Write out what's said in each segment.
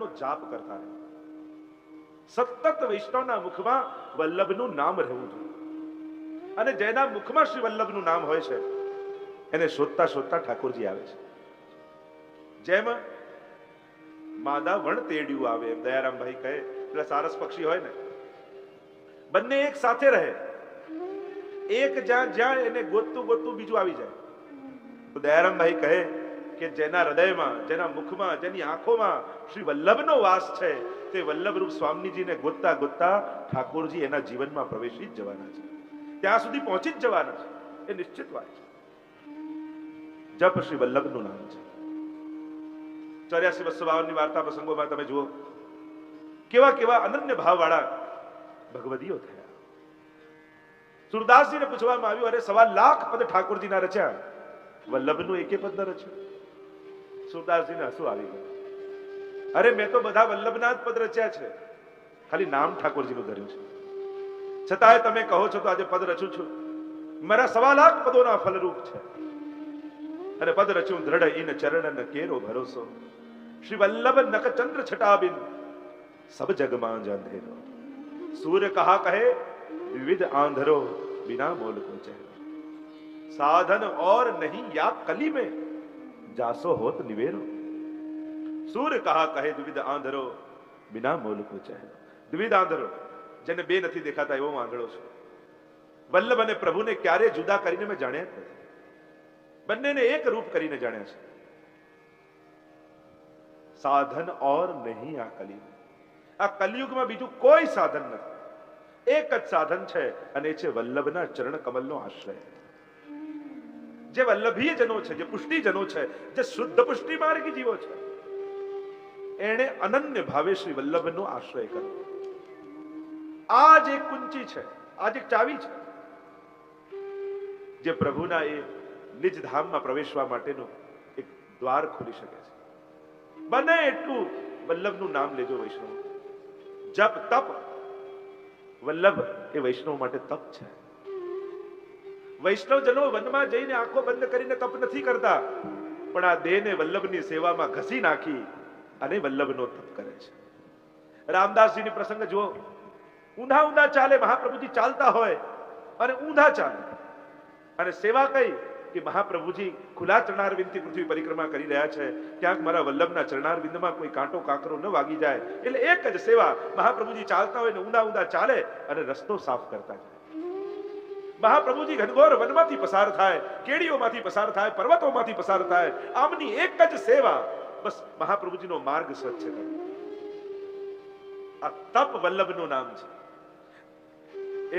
નામનો જાપ કરતા રહે. સતત વૈષ્ણવના મુખમાં વલ્લભનું નામ રહેવું જોઈએ. અને જેના મુખમાં શ્રી વલ્લભનું નામ હોય છે એને શોધતા શોધતા ઠાકોરજી આવે છે. જેમ માદા વણ તેડ્યું આવે એમ દયારામભાઈ કહે, પેલા સારસ પક્ષી હોય ને, બંને એક સાથે રહે. એક જ્યાં જ્યાં એને ગોતતું ગોતતું બીજું આવી જાય. તો દયારામભાઈ કહે કે જેના હૃદયમાં, જેના મુખમાં, જેની આંખોમાં શ્રી વલ્લભનો વાસ છે, તે વલ્લભ રૂપ સ્વામીજીને ગોતતા ગોતતા ઠાકોરજી એના જીવનમાં પ્રવેશી જ જવાના છે, ત્યાં સુધી પહોંચી જ જવાના છે. એ નિશ્ચિત વાત છે. જપ શ્રી વલ્લભનું નામ છે. 84-252 ની વાર્તા પ્રસંગોમાં તમે જુઓ કેવા કેવા અનન્ય ભાવ વાળા ભગવદીઓ થયા. સુરદાસજીને પૂછવામાં આવ્યું, અરે 1.25 લાખ પદ ઠાકોરજીના રચ્યા, વલ્લભનું એકે પદ ન રચ્યું? સુરદાસજીને હસવું આવી ગયું. અરે મેં તો બધા વલ્લભના જ પદ રચ્યા છે, ખાલી નામ ઠાકોરજીનું ધર્યું છે. છતાંય તમે કહો છો તો આજે પદ રચું છું. મારા 1.25 લાખ પદોના ફલરૂપ છે. અને પદ રચું દ્રઢ ઇન ચરણ ન કેરો ભરોસો, શ્રી વલ્લભ નખ ચંદ્ર છટાબિન સબ જગમાં અંધેરો. સૂર્ય કહા કહે વિવિધ આંધરો, बिना मोल को चेहरा, साधन और नहीं या कली में जासो होत निवेरो. सूर्य कहा કહે દ્વિવિધ આંધરો, बिना मोल को चेहरा. દ્વિવિધ આંધરો, જેને બે નથી દેખાતા એવો આંધળો છે. વલ્લભ અને પ્રભુને ક્યારે જુદા કરીને મેં જાણ્યા નથી, બંનેને એક રૂપ કરીને જાણ્યા છે. સાધન और नहीं આ કલી, આ કલિયુગમાં બીજું કોઈ સાધન નથી, એક જ સાધન છે અને એ છે વલ્લભના ચરણ કમલનો આશ્રય. જે વલ્લભીય જનો છે, જે પુષ્ટિજનો છે, જે શુદ્ધ પુષ્ટિ માર્ગી જીવો છે, એને અનન્ય ભાવે શ્રી વલ્લભનો આશ્રય કર્યો. આ જ એક કુંચી છે, આ જ એક ચાવી છે, જે પ્રભુના એ નિજ ધામમાં પ્રવેશવા માટેનું એક દ્વાર ખોલી શકે છે. બને એટલું વલ્લભનું નામ લેજો વૈષ્ણવ. જપ તપ, વલ્લભ એ વૈષ્ણવ માટે તપ છે. વૈષ્ણવજનો વનમાં જઈને આંખો બંધ કરીને તપ નથી કરતા, પણ આ દેહને વલ્લભની સેવામાં ઘસી નાખી અને વલ્લભનો તપ કરે છે. રામદાસજીની પ્રસંગ જુઓ, ઊંધા ઊંધા ચાલે, મહાપ્રભુજી ચાલતા હોય અને ઊંધા ચાલે, અને સેવા કઈ કે મહાપ્રભુજી ખુલ્લા ચરણારવિંદથી પૃથ્વી પરિક્રમા કરી રહ્યા છે, ક્યાંક મારા વલ્લભના ચરણારવિંદમાં કોઈ કાંટો કાંકરો ન વાગી જાય. એટલે એક જ સેવા, મહાપ્રભુજી ચાલતા હોય ને ઊંધા ઊંધા ચાલે અને રસ્તો સાફ કરતા જાય. મહાપ્રભુજી ઘનઘોર વનમાંથી પસાર થાય, કેડીઓમાંથી પસાર થાય, પર્વતોમાંથી પસાર થાય, આમની એક જ સેવા, બસ મહાપ્રભુજીનો માર્ગ સ્વચ્છ કરે. આ તપ વલ્લભનું નામ છે.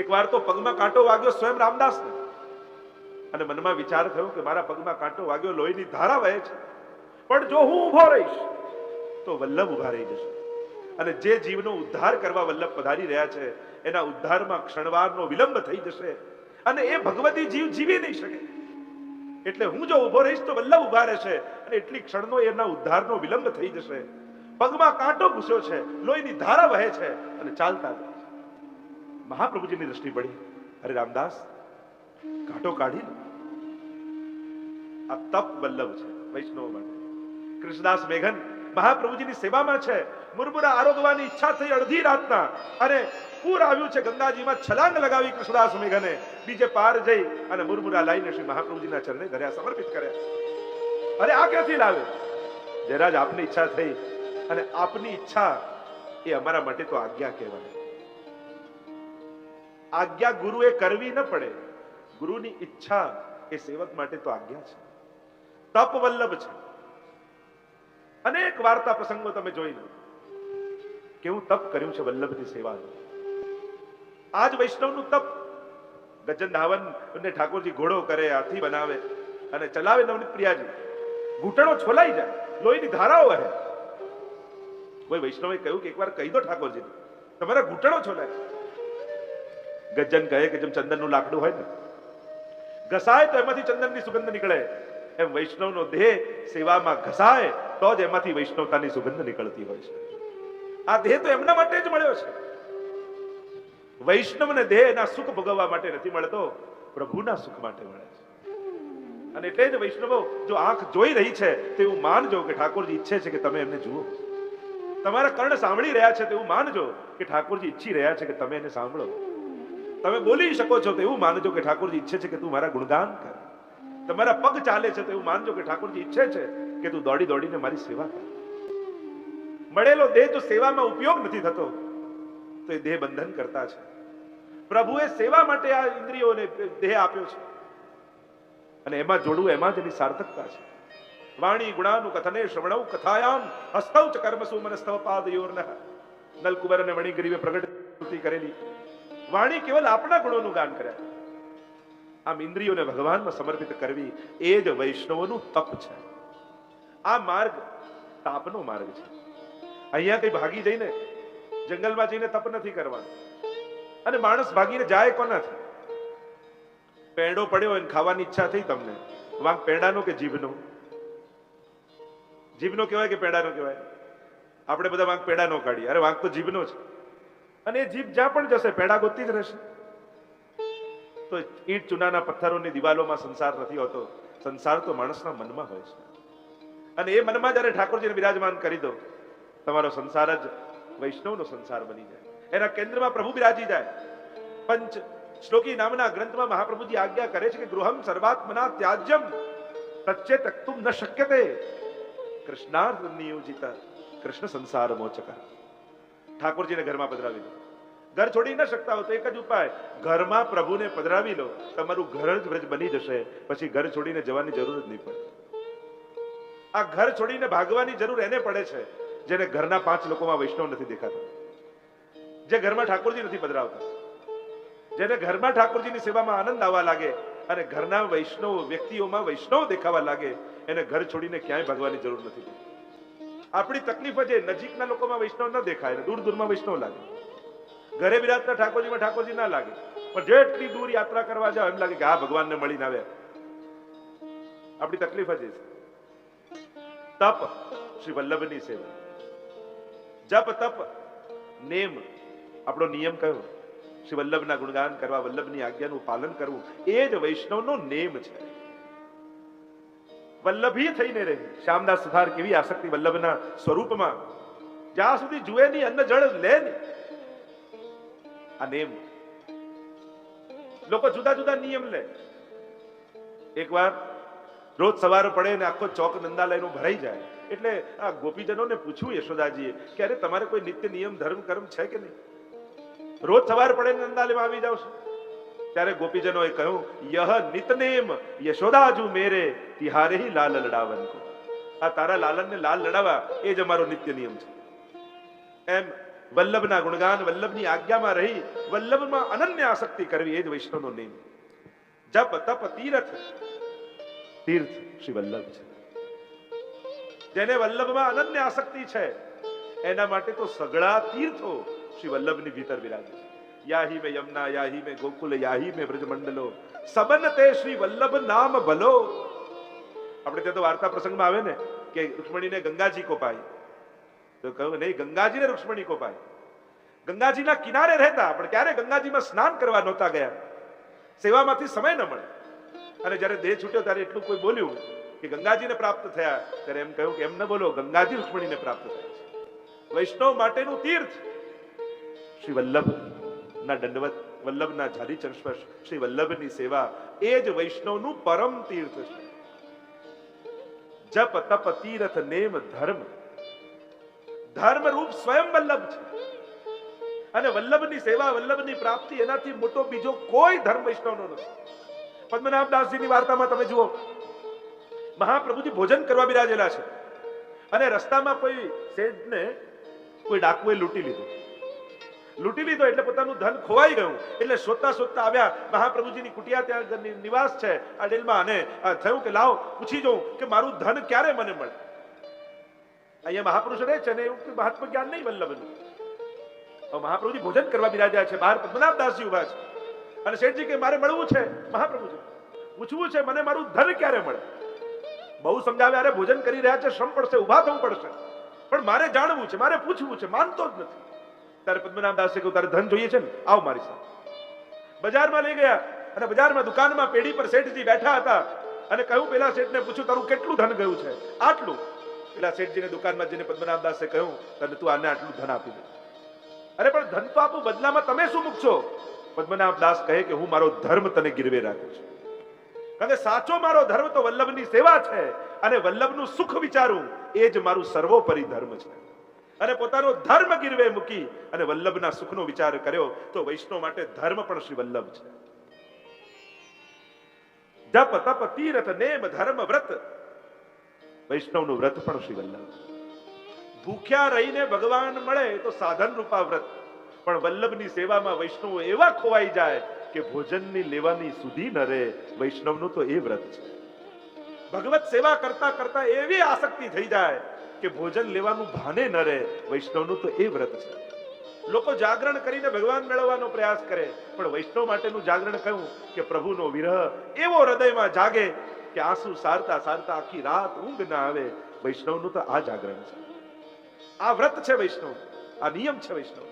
એક વાર તો પગમાં કાંટો વાગ્યો સ્વયં રામદાસને, અને મનમાં વિચાર થયો કે મારા પગમાં કાંટો વાગ્યો, લોહીની ધારા વહે છે, પણ જો હું ઊભો રહીશ તો વલ્લભ ઊભા રહી જશે. અને જે જીવનો ઉદ્ધાર કરવા વલ્લભ પધારી રહ્યા છે, એના ઉદ્ધારમાં ક્ષણવારનો વિલંબ થઈ જશે અને એ ભગવતી જીવ જીવી નહીં શકે. એટલે હું જો ઊભો રહીશ તો વલ્લભ ઊભા રહેશે, અને એટલી ક્ષણનો એના ઉદ્ધારનો વિલંબ થઈ જશે. પગમાં કાંટો ઘૂસ્યો છે, લોહીની ધારા વહે છે અને ચાલતા જાય છે. મહાપ્રભુજીની દ્રષ્ટિ પડી, અરે રામદાસ, કાંટો કાઢી લો. આ તપ વલ્લભ છે વૈષ્ણવ માટે. કૃષ્ણદાસ મેઘન મહાપ્રભુજીની સેવામાં છે, મુરમુરા આરોગવાની ઈચ્છા થઈ અડધી રાતના, અને પૂર આવ્યું છે ગંગાજીમાં, છલાંગ લગાવી કૃષ્ણદાસ મેઘને બીજે પાર જઈ અને મુરમુરા લાવીને શ્રી મહાપ્રભુજીના ચરણે ધર્યા, સમર્પિત કર્યા. અરે આ ક્યાંથી લાવે? જયરાજ આપની ઈચ્છા થઈ, અને આપની ઈચ્છા એ અમારા માટે તો આજ્ઞા કહેવાય. આજ્ઞા ગુરુએ કરવી ન પડે, ગુરુની ઈચ્છા એ સેવક માટે તો આજ્ઞા છે. તપ વલ્લભ છે. અનેક વાર્તા પ્રસંગો તમે જોઈ લો, કેવું તપ કર્યું છે વલ્લભની સેવાનું. આજ વૈષ્ણવનું તપ. ગજન ધાવન ને ઠાકોરજી ઘોડો કરે, હાથી બનાવે અને ચલાવે નવનીત પ્રિયાજી, ઘૂંટણો છોલાઈ જાય, લોહીની ધારાઓ વહે. કોઈ વૈષ્ણવે કહ્યું કે એકવાર કહી દો ઠાકોરજીને, તમારા ઘૂંટણો છોલાય. ગજન કહે કે જેમ ચંદનનું લાકડું હોય ને, ઘસાય તો એમાંથી ચંદનની સુગંધ નીકળે, એમ વૈષ્ણવનો દેહ સેવામાં ઘસાય તો જ એમાંથી વૈષ્ણવતાની સુગંધ નીકળતી હોય છે. આ દેહ તો એમના માટે જ મળ્યો છે. વૈષ્ણવને દેહ એના સુખ ભોગવવા માટે નથી મળતો, પ્રભુના સુખ માટે મળે છે. અને એટલે જ વૈષ્ણવો જો આંખ જોઈ રહી છે તો એવું માનજો કે ઠાકોરજી ઈચ્છે છે કે તમે એમને જુઓ, તમારા કર્ણ સાંભળી રહ્યા છે તેવું માનજો કે ઠાકોરજી ઈચ્છી રહ્યા છે કે તમે એને સાંભળો. તમે બોલી શકો છો તેવું માનજો કે ઠાકોરજી ઈચ્છે છે કે તું મારા ગુણગાન કર. તમારા પગ ચાલે છે તેવું માનજો કે ઠાકોરજી ઈચ્છે છે કે તું દોડી દોડીને મારી સેવા કર. મળેલો દેહ જો સેવામાં ઉપયોગ નથી થતો તો એ દેહ બંધન કરતા છે. પ્રભુએ સેવા માટે આ ઇન્દ્રિયોને દેહ આપ્યો છે અને એમાં જોડવું એમાં જ એની સાર્થકતા છે. વાણી ગુણાનું કથને શ્રવણૌ કથાયામ હસ્તૌ ચ કર્મસુ મનસ્તવ પાદયોર્નઃ. નલકુબર અને મણિગ્રીવે પ્રગટ કરેલી વાણી કેવલ આપણા ગુણોનું ગાન કર્યા. આમ ઇન્દ્રિયોને ભગવાનમાં સમર્પિત કરવી એ જ વૈષ્ણવોનું તપ છે. આ માર્ગ તાપનો માર્ગ છે. અહીંયા કઈ ભાગી જઈને જંગલમાં જઈને તપ નથી કરવાનું. અને માણસ ભાગીને જાય કોનાથી? પેંડો પડ્યો અને ખાવાની ઈચ્છા થઈ તમને, વાંક પેંડાનો કે જીભનો? જીભનો કહેવાય કે પેંડાનો કહેવાય? આપણે બધા વાંક પેંડાનો કાઢીએ. અરે વાંક તો જીભનો છે. અને એ જીભ જ્યાં પણ જશે પેંડા ગોતતી જ રહેશે. તો ઈંટ ચૂનાના પથ્થરોની દિવાલોમાં સંસાર નથી હોતો. સંસાર તો માણસના મનમાં હોય છે. અને એ મનમાં જયારે ઠાકોરજીને બિરાજમાન કરી દો, તમારો સંસાર જ વૈષ્ણવનો સંસાર બની જાય. એના કેન્દ્રમાં પ્રભુ બિરાજી જાય. પંચ શ્લોકી નામના ગ્રંથમાં મહાપ્રભુજી આજ્ઞા કરે છે કે ગૃહમ સર્વાત્મના ત્યાજ્યમ તચ્ચે તક્તુમ ન શક્યતે કૃષ્ણાર્થ નિયોજિત કૃષ્ણ સંસાર મોચક. ઠાકોરજીને ઘરમાં પધરાવી લો. ઘર છોડી ન શકતા હો તો એક જ ઉપાય, ઘરમાં પ્રભુને પધરાવી લો. તમારું ઘર જ વ્રજ બની જશે. પછી ઘર છોડીને જવાની જરૂર જ નહીં પડે. આ ઘર છોડીને ભાગવાની જરૂર એને પડે છે જેને ઘરના 5 લોકોમાં વૈષ્ણવ નથી દેખાતા, જે ઘરમાં ઠાકોરજી નથી પધરાવતા, જેને ઘરમાં ઠાકોરજીની સેવામાં આનંદ આવવા લાગે અને ઘરના વૈષ્ણવ વ્યક્તિઓમાં વૈષ્ણવ દેખાવા લાગે, એને ઘર છોડીને ક્યાંય ભાગવાની જરૂર નથી. આપણી તકલીફ છે નજીકના લોકોમાં વૈષ્ણવ ન દેખાય, દૂર દૂરમાં વૈષ્ણવ લાગે. ઘરે બિરાજતા ઠાકોરજીમાં ઠાકોરજી ના લાગે, પણ જેટલી દૂર યાત્રા કરવા જાવ એમ લાગે કે આ ભગવાનને મળીને આવ્યા. આપણી તકલીફ જ છે. તપ શ્રી વલ્લભની સેવા, જપ તપ નેમ, આપણો નિયમ કયો? શ્રી વલ્લભના ગુણગાન કરવા, વલ્લભની આજ્ઞાનું પાલન કરવું, એ જ વૈષ્ણવનો નેમ છે. વલ્લભી થઈને રહે. શ્યામદાસ સુથાર કેવી આસક્તિ વલ્લભના સ્વરૂપમાં, જ્યાં સુધી જુએ નહીં, અન્ન જળ લે નહીં. આ નેમ. લોકો જુદા જુદા નિયમ લે. એકવાર રોજ સવારે પડે ને આખો ચોક નંદાલયનો ભરાઈ જાય એટલે આ ગોપીજનોને પૂછ્યું યશોદાજીએ કે અરે તમારે કોઈ નિત્ય નિયમ ધર્મ કર્મ છે કે નહીં? રોજ સવારે પડે નંદાલયમાં આવી જાવ છો. ત્યારે ગોપીજનોએ કહ્યું, યહ નિતનેમ યશોદાજુ મેરે તિહારે હી લાલ લડાવન કો. આ તારા લાલનને લાલ લડાવવા એ જ અમારો નિત્ય નિયમ છે. એમ વલ્લભના ગુણગાન, વલ્લભની આજ્ઞામાં રહી વલ્લભમાં અનન્ય આસક્તિ કરવી, એ જ વૈષ્ણવનો નિયમ. જપ તપ તીર્થ, તીર્થ શ્રી વલ્લભ છે. જેને વલ્લભમાં અનન્ય આસક્તિ છે એના માટે તો સગળા તીર્થો શ્રી વલ્લભની ભીતર બિરાજે છે. યાહી મે યમુના, યાહી મે ગોકુલ, યાહી મે બ્રજમંડલો, સબન તે શ્રી વલ્લભ નામ ભલો. આપણે ત્યાં તો વાર્તા પ્રસંગમાં આવે ને કે રૂક્ષ્મણીને ગંગાજી કો પાઈ, તો કહ્યું નહીં, ગંગાજીને રૂક્ષ્મણી કો પાઈ. ગંગાજીના કિનારે રહેતા પણ ક્યારે ગંગાજીમાં સ્નાન કરવા નહોતા ગયા, સેવામાંથી સમય ન મળે. અને જયારે દેહ છૂટ્યો ત્યારે એટલું કોઈ બોલ્યું કે ગંગાજીને પ્રાપ્ત થયા, ત્યારે એમ કહ્યું કે એમ ન બોલો, ગંગાજી રૂક્ષ્મણીને પ્રાપ્ત થયા છે. વૈષ્ણવ માટેનું તીર્થ શ્રી વલ્લભ ના દંડવત, વલ્લભના ઝાલીચરણ સ્પર્શ, શ્રી વલ્લભની સેવા, એ જ વૈષ્ણવનું પરમ તીર્થ છે. જપ તપ તીર્થ નેમ ધર્મ, ધર્મ રૂપ સ્વયં વલ્લભ છે. અને વલ્લભની સેવા, વલ્લભની પ્રાપ્તિ, એનાથી મોટો બીજો કોઈ ધર્મ વૈષ્ણવનો નથી. પદ્મનાભદાસજીની વાર્તામાં તમે જુઓ, મહાપ્રભુજી ભોજન કરવા બિરાજેલા છે અને રસ્તામાં કોઈ શેઠને કોઈ ડાકુએ લૂંટી લીધો એટલે પોતાનું ધન ખોવાઈ ગયું. એટલે શોધતા શોધતા આવ્યા મહાપ્રભુજીની કુટિયા, ત્યાં નિવાસ છે આ ડેલમાં, અને થયું કે લાવ પૂછી જોઉં કે મારું ધન ક્યારે મને મળે. અહીંયા મહાપુરુષ રહે છે ને એવું મહાત્મ જ્ઞાન નહીં વલ્લભનું. મહાપ્રભુજી ભોજન કરવા બિરાજ્યા છે, બહાર પદ્મનાભદાસજી ઉભા છે અને શેઠજી કે મારે મળવું છે મહાપ્રભુજી, પૂછવું છે મને મારું ધન ક્યારે મળે. બહુ સમજાવે, અરે ભોજન કરી રહ્યા છે, શ્રમ પડશે, ઉભા થવું પડશે, પણ મારે જાણવું છે, મારે પૂછવું છે, માનતો જ નથી. ત્યારે પદ્મનાભદાસે કહ્યું, તારે ધન જોઈએ છે ને, આવ મારી સાથે. બજારમાં લઈ ગયા અને બજારમાં દુકાનમાં પેઢી પર શેઠજી બેઠા હતા અને કહ્યું, પેલા શેઠને પૂછ્યું, તારું કેટલું ધન ગયું છે? આટલું. પેલા શેઠજીને દુકાનમાં જઈને પદ્મનાભદાસે કહ્યું, તને તું આને આટલું ધન આપી દે. અરે પણ ધન તો આપું, બદલામાં તમે શું મૂકશો? પદ્મનાભદાસ કહે કે હું મારો ધર્મ તને ગીરવે રાખું છું. કારણ કે સાચો મારો ધર્મ તો વલ્લભની સેવા છે, અને વલ્લભનું સુખ વિચારું એ જ મારું સર્વોપરી ધર્મ છે. અને પોતાનો ધર્મ ગીરવે મૂકી અને વલ્લભના સુખનો વિચાર કર્યો, તો વૈષ્ણવ માટે ધર્મ પણ શ્રી વલ્લભ છે. જપ તપ તીર્થ નેમ ધર્મ વ્રત, વૈષ્ણવનું વ્રત પણ શ્રી વલ્લભ. ભૂખ્યા રહીને ભગવાન મળે તો સાધન રૂપા વ્રત, પણ વલ્લભની સેવામાં વૈષ્ણવો એવા ખોવાઈ જાય કે ભોજનની લેવાની સુધી ન રહે. વૈષ્ણવનું તો એ વ્રત છે. ભગવત સેવા કરતા કરતા એવી આસક્તિ થઈ જાય કે ભોજન લેવાનું ભાને ન રહે. વૈષ્ણવનું તો એ વ્રત છે. લોકો જાગરણ કરીને ભગવાન મેળવવાનો પ્રયાસ કરે, પણ વૈષ્ણવ માટેનું જાગરણ કહ્યું કે પ્રભુનો વિરહ એવો હૃદયમાં જાગે કે આંસુ સારતા સારતા આખી રાત ઊંઘ ના આવે. વૈષ્ણવનું તો આ જાગરણ છે, આ વ્રત છે વૈષ્ણવ, આ નિયમ છે વૈષ્ણવ.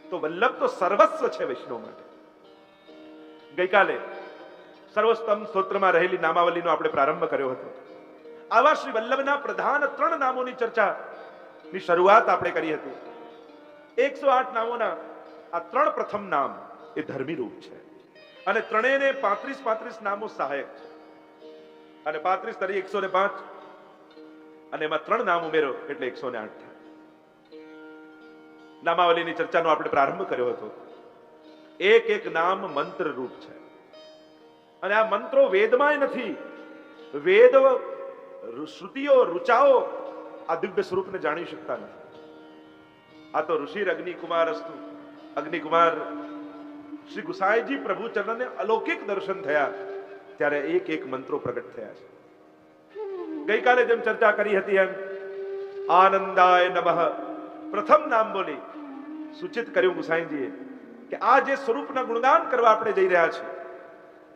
તો વલ્લભ તો સર્વસ્વ છે વૈષ્ણવ માટે. ગઈકાલે સર્વોત્તમ સ્તોત્રમાં રહેલી નામાવલીનો આપણે પ્રારંભ કર્યો હતો. આવા શ્રી વલ્લભના પ્રધાન 3 નામોની ચર્ચાની શરૂઆત આપણે કરી હતી. 108 નામોના આ 3 પ્રથમ નામ એ ધર્મી રૂપ છે, અને ત્રણેયને 35 નામો સહાયક છે, અને 35 તરી 105, અને એમાં 3 નામ ઉમેરો એટલે 108 થાય. નામાવલીની ચર્ચાનો આપણે પ્રારંભ કર્યો હતો. એક એક નામ મંત્ર રૂપ છે, અને આ મંત્રો વેદમાં નથી. વેદ શ્રુતિઓ ઋચાઓ આ દિવ્ય સ્વરૂપને જાણી શકતા નથી. આ તો ઋષિ અગ્નિકુમાર અસ્તુ, અગ્નિકુમાર શ્રી ગુસાઈજી પ્રભુ ચરણને અલૌકિક દર્શન થયા ત્યારે એક એક મંત્રો પ્રગટ થયા છે. ગઈકાલે જેમ ચર્ચા કરી હતી એમ આનંદાય નમઃ પ્રથમ નામ બોલી સૂચિત કર્યું ગુસાઈજીએ કે આ જે સ્વરૂપના ગુણગાન કરવા આપણે જઈ રહ્યા છે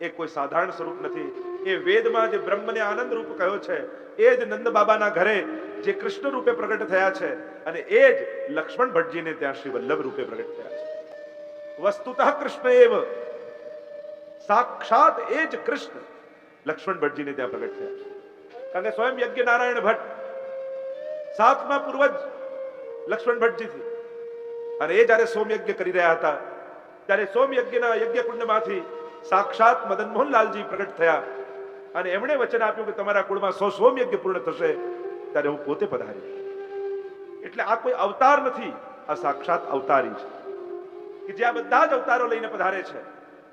એ કોઈ સાધારણ સ્વરૂપ નથી. એ વેદમાં જે બ્રહ્મને આનંદ રૂપ કહ્યો છે એ જ નંદ બાબાના ઘરે જે કૃષ્ણ રૂપે પ્રગટ થયા છે, અને એ જ લક્ષ્મણ ભટ્ટજીને ત્યાં શ્રી વલ્લભ રૂપે પ્રગટ થયા છે. વસ્તુતઃ કૃષ્ણ એવ, સાક્ષાત એ જ કૃષ્ણ લક્ષ્મણ ભટ્ટજીને ત્યાં પ્રગટ થયા છે. કારણ કે સ્વયં યજ્ઞ નારાયણ ભટ્ટ 7મા પૂર્વજ લક્ષ્મણ ભટ્ટજીથી, અને એ જયારે સોમયજ્ઞ કરી રહ્યા હતા ત્યારે સોમયજ્ઞના યજ્ઞકુંડમાંથી સાક્ષાત મદન મોહનલાલજી પ્રગટ થયા, અને એમણે વચન આપ્યું કે તમારા કુળમાં 100 સોમયજ્ઞ પૂર્ણ થશે ત્યારે હું પોતે પધારીશ. એટલે આ કોઈ અવતાર નથી, આ સાક્ષાત અવતારી છે કે જે આ બધા જ અવતારો લઈને પધારે છે.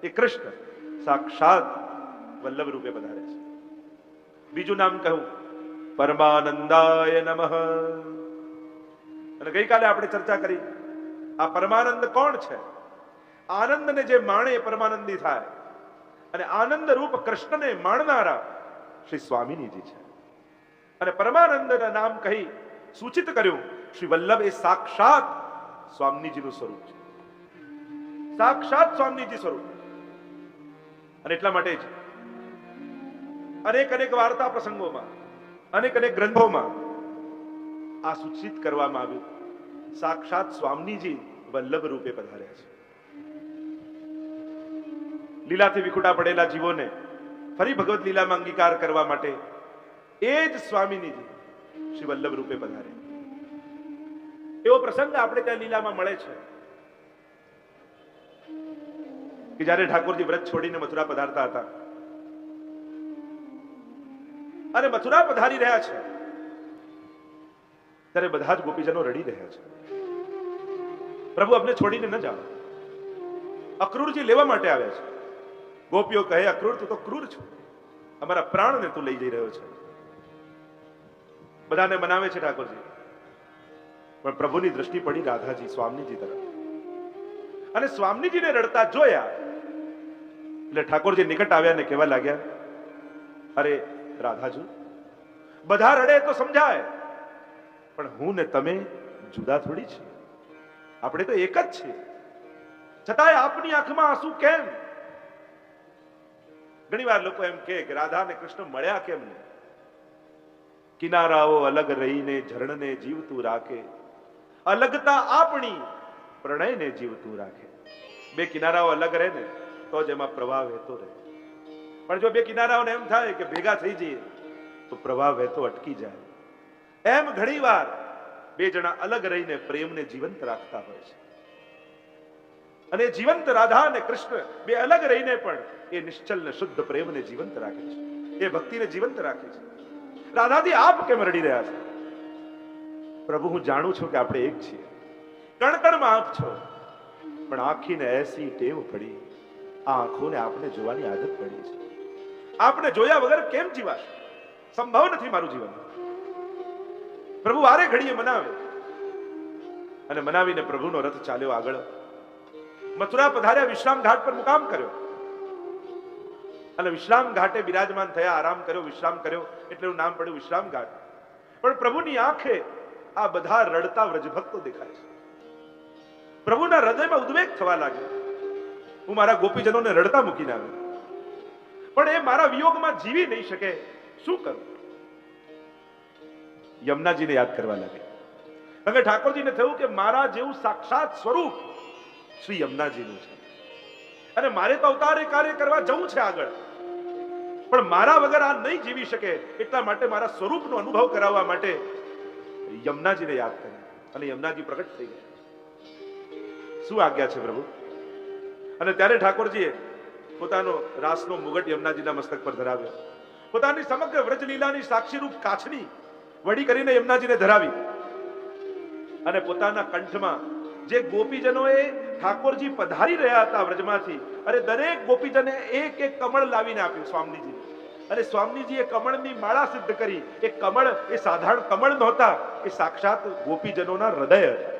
એ કૃષ્ણ સાક્ષાત વલ્લભ રૂપે પધારે છે. બીજું નામ કહું પરમાનંદાય નમઃ. અને ગઈકાલે આપણે ચર્ચા કરી આ પરમાનંદ કોણ છે? આનંદને જે માણે એ પરમાનંદી થાય, અને આનંદ રૂપ કૃષ્ણને માણનારા શ્રી સ્વામિનીજી છે. અને પરમાનંદના નામ કહી સૂચિત કર્યું શ્રી વલ્લભ એ સાક્ષાત સ્વામીજીનું સ્વરૂપ છે, સાક્ષાત સ્વામીજી સ્વરૂપ. અને એટલા માટે જ અનેક વાર્તા પ્રસંગોમાં, અનેક ગ્રંથોમાં આ સૂચિત કરવામાં આવ્યું સાક્ષાત સ્વામીજી વલ્લભ રૂપે પધાર્યા છે. લીલાથી વિખુટા પડેલા જીવોને ફરી ભગવત લીલામાં અંગીકાર કરવા માટે એ જ સ્વામીનીજી શ્રી વલ્લભ રૂપે પધારે. એવો પ્રસંગ આપણે ત્યાં લીલામાં મળે છે કે જ્યારે ઠાકોરજી વ્રત છોડીને મથુરા પધારતા હતા, અને મથુરા પધારી રહ્યા છે ત્યારે બધા જ ગોપીજનો રડી રહ્યા છે. પ્રભુ અમને છોડીને ન જાઓ. અક્રૂરજી લેવા માટે આવ્યા છે. ગોપીઓ કહે અક્રૂર તું તો ક્રૂર છો, અમારા પ્રાણને તું લઈ જઈ રહ્યો છે. બધાને મનાવે છે ઠાકોરજી, પણ પ્રભુની દ્રષ્ટિ પડી રાધાજી સ્વામીજી તરફ, અને સ્વામીજીને રડતા જોયા એટલે ઠાકોરજી નિકટ આવ્યા ને કહેવા લાગ્યા, અરે રાધાજી, બધા રડે તો સમજાય, પણ હું ને તમે જુદા થોડી છીએ, આપણે તો એક જ છીએ, છતાંય આપની આંખમાં આંસુ કેમ? ઘણી વાર લોકો એમ કહે કે રાધા અને કૃષ્ણ મળ્યા કેમ નહીં? કિનારાઓ અલગ રહીને ઝરણને જીવતું રાખે, અલગતા આપણી પ્રણયને જીવતું રાખે. બે કિનારાઓ અલગ રહે ને તો જ એમાં પ્રવાહ વહેતો રહે, પણ જો બે કિનારાઓને એમ થાય કે ભેગા થઈ જઈએ તો પ્રવાહ વહેતો અટકી જાય. એમ ઘણીવાર બે જણા અલગ રહીને પ્રેમને જીવંત રાખતા હોય છે. અને જીવંત રાધા અને કૃષ્ણ બે અલગ રહીને પણ એ નિશ્ચલ ને શુદ્ધ પ્રેમને જીવંત રાખે છે, એ ભક્તિને જીવંત રાખે છે. રાધાજી આપ કેમ રડી રહ્યા છે? પ્રભુ, હું જાણું છું કે આપણે એક છીએ, કણ કણમાં આપ છો, પણ આંખીને એસી ટેવ પડી, આ આંખોને આપને જોવાની આદત પડી છે. આપને જોયા વગર કેમ જીવાશે? સંભવ નથી મારું જીવન. પ્રભુ વારે ઘડીએ મનાવે, અને મનાવીને પ્રભુનો રથ ચાલ્યો આગળ. મથુરા પધાર્યા, વિશ્રામ ઘાટ પર મુકામ કર્યો, અને વિશ્રામ ઘાટે બિરાજમાન થયા, આરામ કર્યો, વિશ્રામ કર્યો, એટલે એનું નામ પડ્યું વિશ્રામ ઘાટ. પણ પ્રભુની આંખે આ બધા રડતા વ્રજભક્તો દેખાય છે. પ્રભુના હૃદયમાં ઉદ્વેગ થવા લાગ્યો. હું મારા ગોપીજનોને રડતા મૂકીને આવ્યો, પણ એ મારા વિયોગમાં જીવી નહીં શકે, શું કરું? યમુનાજીને યાદ કરવા લાગ્યા. કારણ કે ઠાકોરજીને થયું કે મારા જેવું સાક્ષાત સ્વરૂપ શ્રી યમુનાજીનું છે, અને મારે તો અવતારે કાર્ય કરવા જવું છે આગળ, પણ મારા વગર આ નહીં જીવી શકે. એટલા માટે મારા સ્વરૂપનો અનુભવ કરાવવા માટે યમુનાજીને યાદ કર્યા, અને યમુનાજી પ્રગટ થઈ ગયા. શું આજ્ઞા છે પ્રભુ? અને ત્યારે ઠાકોરજીએ પોતાનો રાસનો મુગટ યમુનાજીના મસ્તક પર ધરાવ્યો, પોતાની સમગ્ર વ્રજલીલાની સાક્ષીરૂપ કાછની વડી કરીને યમુનાજીને ધરાવી, અને પોતાના કંઠમાં જે ગોપીજનોએ ઠાકોરજી પધારી રહ્યા હતા વ્રજમાંથી, અને દરેક ગોપીજને એક એક કમળ લાવીને આપ્યું સ્વામીજીને, અને સ્વામીજીએ કમળની માળા સિદ્ધ કરી. એ કમળ એ સાધારણ કમળ નહોતા, એ સાક્ષાત ગોપીજનોના હૃદય હતા,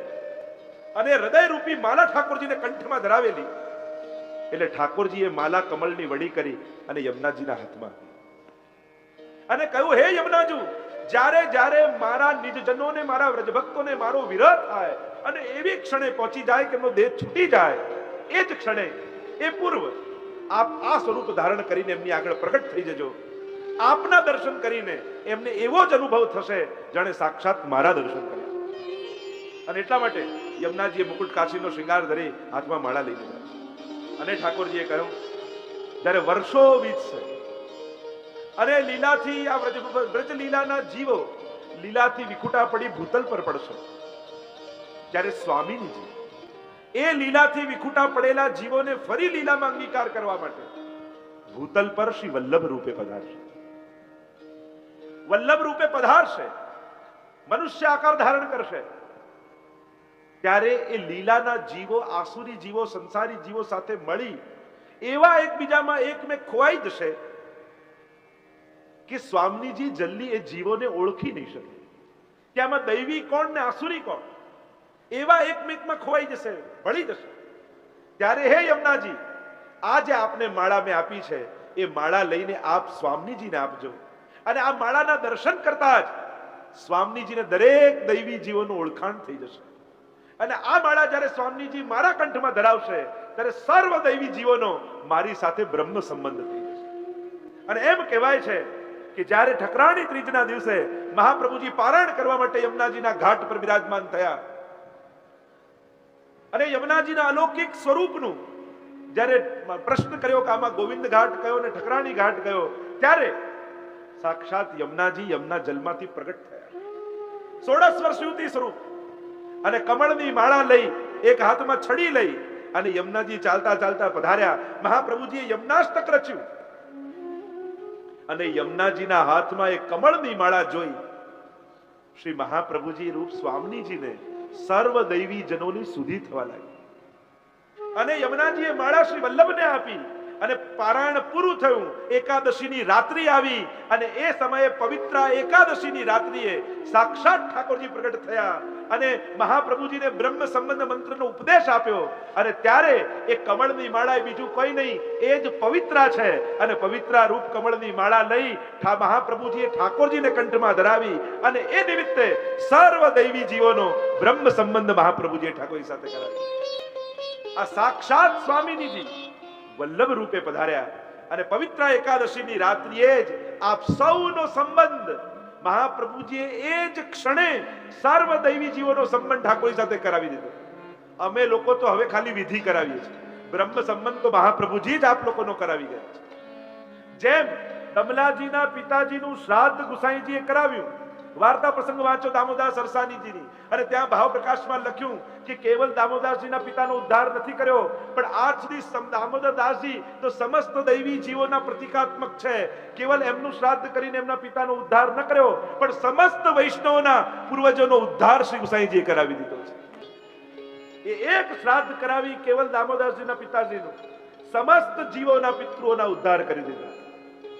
અને હૃદય રૂપી માલા ઠાકોરજીને કંઠમાં ધરાવેલી. એટલે ઠાકોરજીએ માલા કમળની વડી કરી અને યમુનાજીના હાથમાં, અને કહ્યું, હે યમુનાજુ, જ્યારે જ્યારે મારા નિજજનોને, મારા વ્રજભક્તોને મારો વિરહ થાય અને એવી ક્ષણે પહોંચી જાય કે એમનો દેહ છૂટી જાય, એ જ ક્ષણે, એ પૂર્વ આપ આ સ્વરૂપ ધારણ કરીને એમની આગળ પ્રગટ થઈ જજો. આપના દર્શન કરીને એમને એવો જ અનુભવ થશે જાણે સાક્ષાત મારા દર્શન કર્યા. અને એટલા માટે યમુનાજીએ મુકુટ કાશીનો શૃંગાર ધરી હાથમાં માળા લઈ લીધા. અને ઠાકોરજીએ કહ્યું, જ્યારે વર્ષો વીતશે અને લીલાથી આ વ્રજ લીલાના જીવો લીલાથી વિખુટા પડી ભૂતલ પર પડશે, ત્યારે સ્વામીજી એ લીલાથી વિખુટા પડેલા જીવોને ફરી લીલામાં અંગીકાર કરવા માટે ભૂતલ પર શ્રી વલ્લભ રૂપે પધારશે. વલ્લભ રૂપે પધારશે, મનુષ્ય આકાર ધારણ કરશે. ત્યારે એ લીલાના જીવો, આસુરી જીવો, સંસારી જીવો સાથે મળી એવા એકબીજામાં એકમેક ખોવાઈ જશે કે સ્વામીજી જલ્દી એ જીવોને ઓળખી નહીં શકે કે આમાં દૈવી કોણ ને આસુરી કોણ. એવા એકમેકમાં ખોવાઈ જશે, ભળી જશે. ત્યારે હે યમુનાજી, આ જે આપને માળા મેં આપી છે, એ માળા લઈને આપ સ્વામીજીને આપજો, અને આ માળાના દર્શન કરતા જ સ્વામીજીને દરેક દૈવી જીવોનું ઓળખાણ થઈ જશે. અને આ માળા જ્યારે સ્વામીજી મારા કંઠમાં ધરાવશે, ત્યારે સર્વ દૈવી જીવોનો મારી સાથે બ્રહ્મ સંબંધ થઈ જશે. અને એમ કહેવાય છે કે જ્યારે ઠકરાણી ત્રીજના દિવસે મહાપ્રભુજી પારાયણ કરવા માટે યમુનાજીના ઘાટ પર બિરાજમાન થયા, અને યમુનાજીના અલૌકિક સ્વરૂપનું જ્યારે પ્રશ્ન કર્યો કે આમાં ગોવિંદ ઘાટ કયો ને ઠકરાણી ઘાટ કયો, ત્યારે સાક્ષાત યમુનાજી યમુના જલમાંથી પ્રગટ થયા, 16 વર્ષ યુવતી સ્વરૂપ, અને કમળની માળા લઈ, એક હાથમાં છડી લઈ, અને યમુનાજી ચાલતા ચાલતા પધાર્યા. મહાપ્રભુજીએ યમુનાષ્ટક રચ્યું, અને યમુનાજીના હાથમાં એક કમળની માળા જોઈ શ્રી મહાપ્રભુજી રૂપ સ્વામીજીને સર્વ દૈવી જનોની સુધી થવા લાગી. અને યમુનાજીએ માળા શ્રી વલ્લભને આપી, અને પારાયણ પૂરું થયું. એકાદશીની રાત્રિ આવી, અને એ સમયે પવિત્ર એકાદશીની રાત્રિએ સાક્ષાત ઠાકોરજી પ્રગટ થયા, અને મહાપ્રભુજીને બ્રહ્મ સંબંધ મંત્રનો ઉપદેશ આપ્યો. અને ત્યારે એ કમળની માળા બીજું કોઈ નહીં, એ જ પવિત્રા છે. અને પવિત્રા રૂપ કમળની માળા લઈ મહાપ્રભુજીએ ઠાકોરજીને કંઠમાં ધરાવી, અને એ નિમિત્તે સર્વ દૈવી જીવોનો બ્રહ્મ સંબંધ મહાપ્રભુજીએ ઠાકોરજી સાથે કરાવ્યો. આ સાક્ષાત સ્વામીજી વલ્લભ રૂપે પધાર્યા, અને પવિત્ર એકાદશીની રાત્રિએ જ આપ સૌનો સંબંધ મહાપ્રભુજીએ એ જ ક્ષણે સર્વ દૈવી જીવોનો સંબંધ ઠાકોરજી સાથે કરાવી દીધો. અમે લોકો તો હવે ખાલી વિધિ કરાવીએ છીએ, બ્રહ્મ સંબંધ તો મહાપ્રભુજી જ આપ લોકોનો કરાવી ગયા છે. જેમ કમલાજીના પિતાજીનું શ્રાદ્ધ ગુસાઈજીએ કરાવ્યું, વાર્તા પ્રસંગ વાંચો દામોદાસ સરસાનીજીની અને ત્યાં ભાવ પ્રકાશમાં લખ્યું કે કેવલ દામોદાસજીના પિતાનો ઉદ્ધાર નથી કર્યો, પણ આજ સુધી દામોદરદાસજી તો સમસ્ત દૈવી જીવોના પ્રતિકાત્મક છે. કેવલ એમનું શ્રાદ્ધ કરીને એમના પિતાનો ઉદ્ધાર ન કર્યો, પણ સમસ્ત વૈષ્ણવોના પૂર્વજોનો ઉદ્ધાર શ્રી ગુસાઈજીએ કરાવી દીધો છે. એ એક શ્રાદ્ધ કરાવી કેવલ દામોદાસજીના પિતાજીનું સમસ્ત જીવોના પિતૃઓના ઉદ્ધાર કરી દીધા.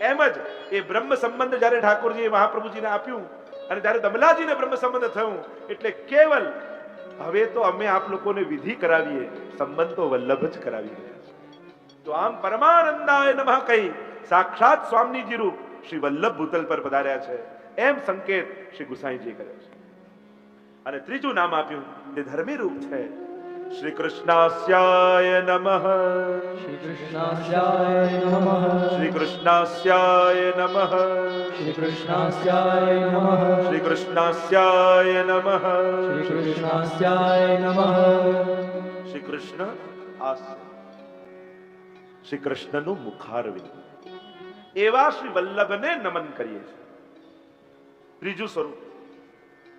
એમ જ એ બ્રહ્મ સંબંધ જ્યારે ઠાકોરજીએ મહાપ્રભુજીને આપ્યું અને જ્યારે દમલાજીને બ્રહ્મ સંબંધ થયું, એટલે કેવલ હવે તો અમે આપ લોકોને વિધિ કરાવીએ, સંબંધ તો વલ્લભ જ કરાવી રહ્યા છે. તો આમ પરમાનંદાય નમઃ કહી સાક્ષાત સ્વામીજી રૂપ શ્રી વલ્લભ ભૂતલ પર પધાર્યા છે, એમ સંકેત શ્રી ગુસાઈજી કર્યો છે. અને ત્રીજું નામ આપ્યું તે ધર્મી રૂપ છે. શ્રી કૃષ્ણાસ્યાય નમઃ, શ્રી કૃષ્ણાસ્યાય નમઃ, શ્રી કૃષ્ણાસ્યાય નમઃ, શ્રી કૃષ્ણાસ્યાય નમઃ, શ્રી કૃષ્ણાસ્યાય નમઃ, શ્રી કૃષ્ણાસ્યાય નમઃ. શ્રી કૃષ્ણ આસ્ય, શ્રી કૃષ્ણનું મુખારવિંદ, એવા શ્રી વલ્લભને નમન કરીએ છીએ. ત્રીજું સ્વરૂપ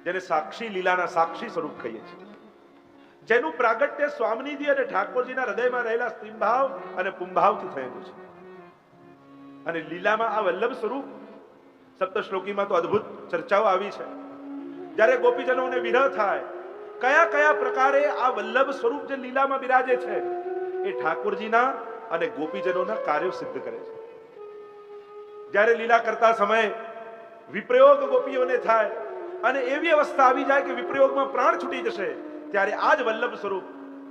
જેને સાક્ષી લીલાના સાક્ષી સ્વરૂપ કહીએ છીએ, જેનું પ્રાગટ્ય સ્વામીજી અને ઠાકોરજીના હૃદયમાં રહેલા સ્ત્રીભાવ અને પુંભાવથી થયેલું છે. અને લીલામાં આ વલ્લભ સ્વરૂપ સપ્તશ્લોકીમાં તો અદ્ભુત ચર્ચાઓ આવી છે. જ્યારે ગોપીજનોને વિરહ થાય, કયા કયા પ્રકારે આ વલ્લભ સ્વરૂપ જે લીલામાં બિરાજે છે એ ઠાકોરજીના અને ગોપીજનોના કાર્યો સિદ્ધ કરે છે. જ્યારે લીલા કરતા સમયે વિપ્રયોગ ગોપીઓને થાય અને એવી અવસ્થા આવી જાય કે વિપ્રયોગમાં પ્રાણ છૂટી જશે, ત્યારે આ જ વલ્લભ સ્વરૂપ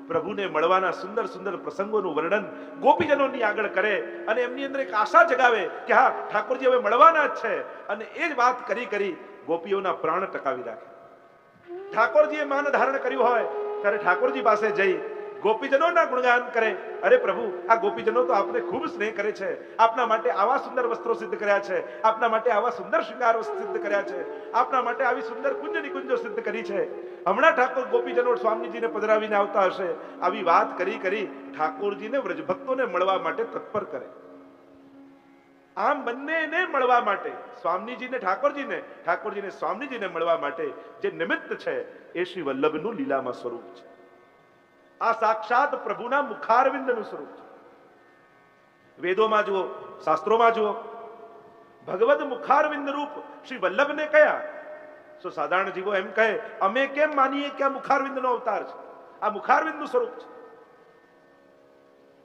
પ્રભુને મળવાના સુંદર સુંદર પ્રસંગોનું વર્ણન ગોપીજનોની આગળ કરે અને એમની અંદર એક આશા જગાવે કે હા, ઠાકોરજી હવે મળવાના જ છે. અને એ જ વાત કરી કરી ગોપીઓના પ્રાણ ટકાવી રાખે. ઠાકોરજીએ માન ધારણ કર્યું હોય ત્યારે ઠાકોરજી પાસે જઈ ગોપીજનોના ગુણગાન કરે. અરે પ્રભુ, આ ગોપીજનો તો આપને ખૂબ સ્નેહ કરે છે, આપના માટે આવા સુંદર વસ્ત્રો સિદ્ધ કર્યા છે, આપના માટે આવા સુંદર શૃંગાર સિદ્ધ કર્યા છે, આપના માટે આવી સુંદર કુંજ નિકુંજો સિદ્ધ કરી છે. હમણાં ઠાકોર ગોપીજનો સ્વામીજીને પધરાવીને આવતા હશે. આવી વાત કરી કરી ઠાકોરજીને વ્રજભક્તોને મળવા માટે તત્પર કરે. આમ બંનેને મળવા માટે, સ્વામીજીને ઠાકોરજીને, ઠાકોરજીને સ્વામીજીને મળવા માટે જે નિમિત્ત છે એ શ્રી વલ્લભનું લીલામાં સ્વરૂપ છે. આ સાક્ષાત પ્રભુના મુખારવિંદનું સ્વરૂપ છે. વેદોમાં જુઓ, શાસ્ત્રોમાં જુઓ, ભગવદ મુખારવિંદ રૂપ શ્રી વલ્લભને કયા? તો સાધારણ જીવો એમ કહે, અમે કેમ માનીએ કે આ મુખારવિંદનો અવતાર છે, આ મુખારવિંદનું સ્વરૂપ છે?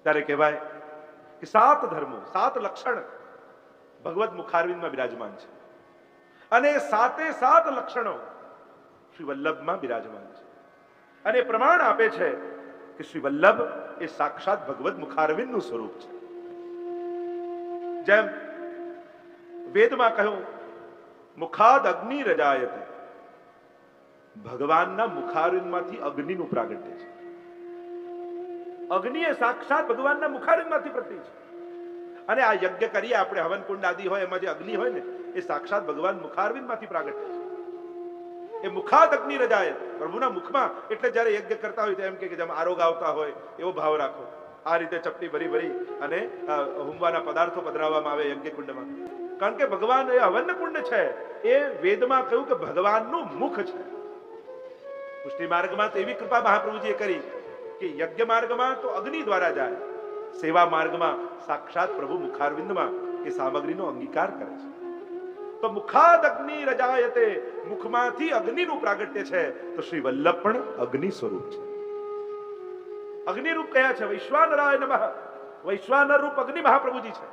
ત્યારે કહેવાય કે 7 ધર્મો, 7 લક્ષણ ભગવદ મુખારવિંદમાં બિરાજમાન છે. અને 7 લક્ષણો શ્રી વલ્લભમાં બિરાજમાન છે. અને પ્રમાણ આપે છે કે શ્રી વલ્લભ એ સાક્ષાત ભગવદ મુખારવિંદનું સ્વરૂપ છે. જેમ વેદમાં કહ્યું, મુખાદ અગ્નિ રજાયતે, ભગવાનના મુખારવિંદમાંથી અગ્નિનું પ્રાગટ્ય છે. અગ્નિ એ સાક્ષાત ભગવાનના મુખારવિંદમાંથી પ્રગટી છે. અને આ યજ્ઞ કરીએ આપણે, હવન કુંડ આદિ હોય, એમાં જે અગ્નિ હોય ને એ સાક્ષાત ભગવાન મુખારવિંદમાંથી પ્રાગટ્ય છે. એ મુખાદ અગ્નિ રજાયત, પ્રભુના મુખમાં. એટલે જ્યારે યજ્ઞ કરતા હોય તો એમ કે જેમ આરોગ આવતા હોય એવો ભાવ રાખો. આ રીતે ચપટી ભરી ભરી અને હોમવાના પદાર્થો પધરાવવામાં આવે યજ્ઞ કુંડમાં. કારણ કે ભગવાન એ હવન કુંડ છે. એ વેદમાં કહ્યું કે ભગવાનનું મુખ છે. પુષ્ટિ માર્ગમાં તો એવી કૃપા મહાપ્રભુજીએ કરી કે યજ્ઞ માર્ગમાં તો અગ્નિ દ્વારા જાય, સેવા માર્ગમાં સાક્ષાત પ્રભુ મુખારવિંદમાં એ સામગ્રીનો અંગીકાર કરે છે. તો મુખાદ અગ્નિ રજાયતે, મુખમાંથી અગ્નિનું પ્રાગટ્ય છે. તો શ્રી વલ્લભ પણ અગ્નિ સ્વરૂપ છે. અગ્નિ રૂપ કયા છે? વૈશ્વાનરાય નમઃ, વૈશ્વાનર રૂપ અગ્નિ મહાપ્રભુજી છે.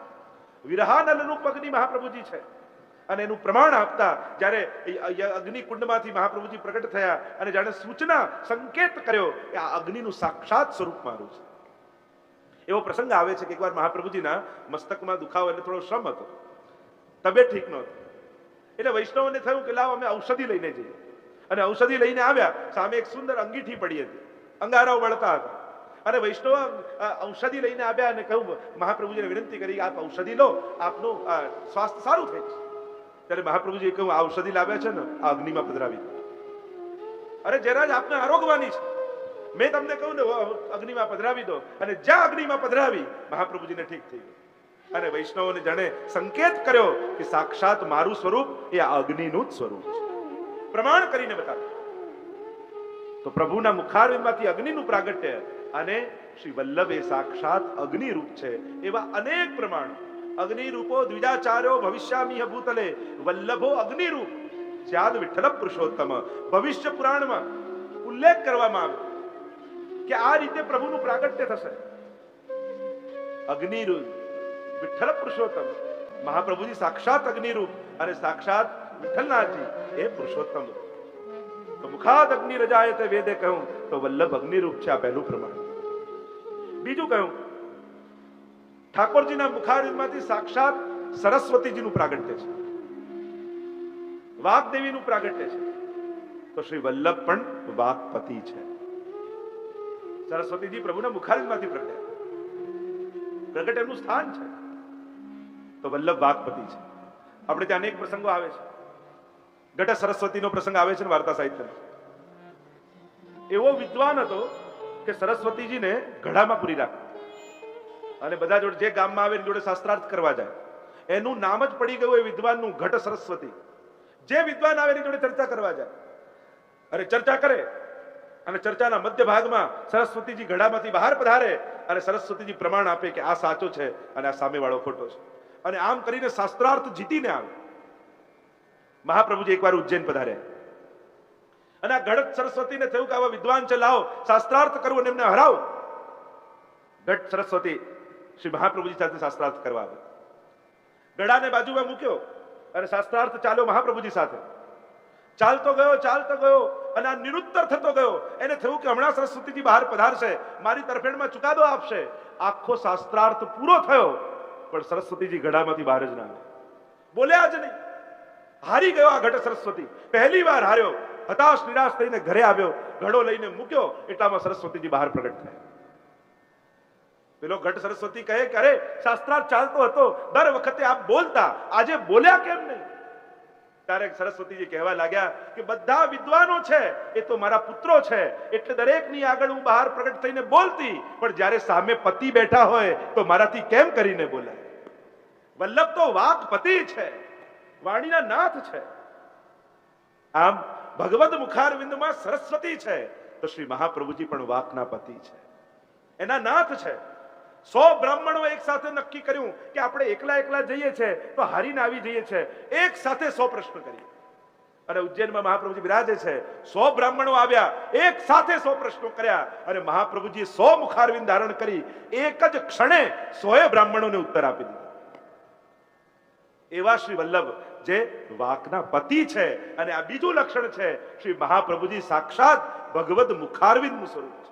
વિરહાનલ રૂપ અગ્નિ મહાપ્રભુજી છે. અને એનું પ્રમાણ આપતા જ્યારે અગ્નિ કુંડમાંથી મહાપ્રભુજી પ્રગટ થયા અને જાણે સૂચના સંકેત કર્યો કે આ અગ્નિનું સાક્ષાત સ્વરૂપ મારું છે. એવો પ્રસંગ આવે છે કે એકવાર મહાપ્રભુજીના મસ્તકમાં દુખાવો એટલે થોડો શ્રમ હતો, તબિયત ઠીક નહોતી. એટલે વૈષ્ણવને થયું કે લાવ અમે ઔષધિ લઈને જઈએ. અને ઔષધિ લઈને આવ્યા, સામે એક સુંદર અંગીઠી પડી હતી, અંગારાઓ વળતા હતા. અને વૈષ્ણવ ઔષધિ લઈને આવ્યા અને કહ્યું, મહાપ્રભુજીને વિનંતી કરી આપ ઔષધિ લો, આપનું સ્વાસ્થ્ય સારું થાય છે. ત્યારે મહાપ્રભુજીએ કહ્યું, આ ઔષધિ લાવ્યા છે ને આ અગ્નિમાં પધરાવી. અરે જરા જ આપને આરોગવાની છે, મેં તમને કહ્યું ને અગ્નિમાં પધરાવી દો. અને જ્યાં અગ્નિમાં પધરાવી મહાપ્રભુજીને ઠીક થઈ ગયું. અને વૈષ્ણવોને જાણે સંકેત કર્યો કે સાક્ષાત મારું સ્વરૂપ એ આ અગ્નિનું જ સ્વરૂપ છે. પ્રમાણ કરીને બતાવે. તો પ્રભુના મુખારવિંદમાંથી અગ્નિનું પ્રાગટ્ય અને શ્રી વલ્લભ એ સાક્ષાત અગ્નિ રૂપ છે. એવા અનેક પ્રમાણો. અગ્નિ રૂપો દ્વિજાચાર્યો ભવિષ્યામિહ ભૂતલે વલ્લભો અગ્નિ રૂપ સ્યાદ વિઠ્ઠલ પુરુષોત્તમ. ભવિષ્ય પુરાણમાં ઉલ્લેખ કરવામાં આવ્યો કે આ રીતે પ્રભુનું પ્રાગટ્ય થશે. અગ્નિ રૂપ વિઠ્ઠલ પુરુષોત્તમ, મહાપ્રભુજી સાક્ષાત અગ્નિ રૂપ અને સાક્ષાત વિઠ્ઠલનાથજી એ પુરુષોત્તમ. તો મુખાદ અગ્નિ રજાય તે વેદે કહ્યું તો વલ્લભ અગ્નિ રૂપ છે. આ પહેલું પ્રમાણ. બીજું કહ્યું ઠાકોરજીના મુખારવિંદમાંથી સાક્ષાત સરસ્વતીજીનું પ્રાગટ્ય છે, વાગ્દેવીનું પ્રાગટ્ય છે. તો શ્રી વલ્લભ પણ વાગપતિ છે. સરસ્વતીજી પ્રભુના મુખારવિંદમાંથી પ્રગટ એનું સ્થાન છે. તો વલ્લભ વાગપતિ છે. આપણે ત્યાં અનેક પ્રસંગો આવે છે. ઘટ સરસ્વતીનો પ્રસંગ આવે છે વાર્તા સાહિત્યમાં. એવો વિદ્વાન હતો કે સરસ્વતીજીને ઘડામાં પૂરી રાખે અને બધા જોડે જે ગામમાં આવે એની જોડે શાસ્ત્રાર્થ કરવા જાય. એનું નામ જ પડી ગયું એ વિદ્વાનનું ઘટ સરસ્વતી. જે વિદ્વાન આવે એની જોડે ચર્ચા કરવા જાય અને ચર્ચા કરે અને ચર્ચાના મધ્ય ભાગમાં સરસ્વતીજી ઘડામાંથી બહાર પધારે અને સરસ્વતીજી પ્રમાણ આપે કે આ સાચો છે અને આ સામેવાળો ખોટો છે. અને આમ કરીને શાસ્ત્રાર્થ જીતીને આવે. મહાપ્રભુજી એકવાર ઉજ્જૈન પધાર્યા અને આ ઘટ સરસ્વતીને થયું કે આવા વિદ્વાન છે, લાવો શાસ્ત્રાર્થ કરવું અને એમને હરાવો. ઘટ સરસ્વતી શ્રી મહાપ્રભુજી સાથે શાસ્ત્રાર્થ કરવા આવે. ગળાને બાજુમાં મૂક્યો અને શાસ્ત્રાર્થ ચાલ્યો મહાપ્રભુજી સાથે. ચાલતો ગયો અને આ નિરુત્તર થતો ગયો. એને થયું કે હમણાં સરસ્વતીજી બહાર પધારશે, મારી તરફેણમાં ચુકાદો આપશે. આખો શાસ્ત્રાર્થ પૂરો થયો પણ સરસ્વતીજી ગળામાંથી બહાર જ ના આવે, બોલ્યા જ નહીં. હારી ગયો આ ઘટ સરસ્વતી. પહેલી વાર હાર્યો. હતાશ નિરાશ થઈને ઘરે આવ્યો, ઘડો લઈને મૂક્યો એટલામાં સરસ્વતીજી બહાર પ્રગટ થયા. પેલો ઘટ સરસ્વતી કહે કે અરે શાસ્ત્રાર્થ ચાલતો હતો, દર વખતે આપ બોલતા, આજે બોલ્યા કેમ નહીં? ત્યારે સરસ્વતીજી કહેવા લાગ્યા કે બધા વિદ્વાનો છે એ તો મારા પુત્રો છે એટલે દરેકની આગળ હું બહાર પ્રગટ થઈને બોલતી, પણ જ્યારે સામે પતિ બેઠા હોય તો મારાથી કેમ કરીને બોલાય? વલ્લભ તો વાક્પતિ છે, વાણીના નાથ છે. આમ ભગવદ મુખારવિંદમાં સરસ્વતી છે તો શ્રી મહાપ્રભુજી પણ વાકના પતિ છે, એના નાથ છે. 100 બ્રાહ્મણો એક સાથે નક્કી કર્યું કે આપણે એકલા જઈએ છે તો હારીને આવી જઈએ છે, એક સાથે 100 પ્રશ્ન કરીએ. અને ઉજ્જૈનમાં મહાપ્રભુજી બિરાજે છે. 100 બ્રાહ્મણો આવ્યા, એક સાથે 100 પ્રશ્નો કર્યા અને મહાપ્રભુજીએ 100 મુખારવિંદ ધારણ કરી એક જ ક્ષણે 100 બ્રાહ્મણોને ઉત્તર આપી દીધા. એવા શ્રી વલ્લભ જે વાકના પતિ છે. અને આ બીજું લક્ષણ છે, શ્રી મહાપ્રભુજી સાક્ષાત ભગવદ મુખારવિંદનું સ્વરૂપ છે.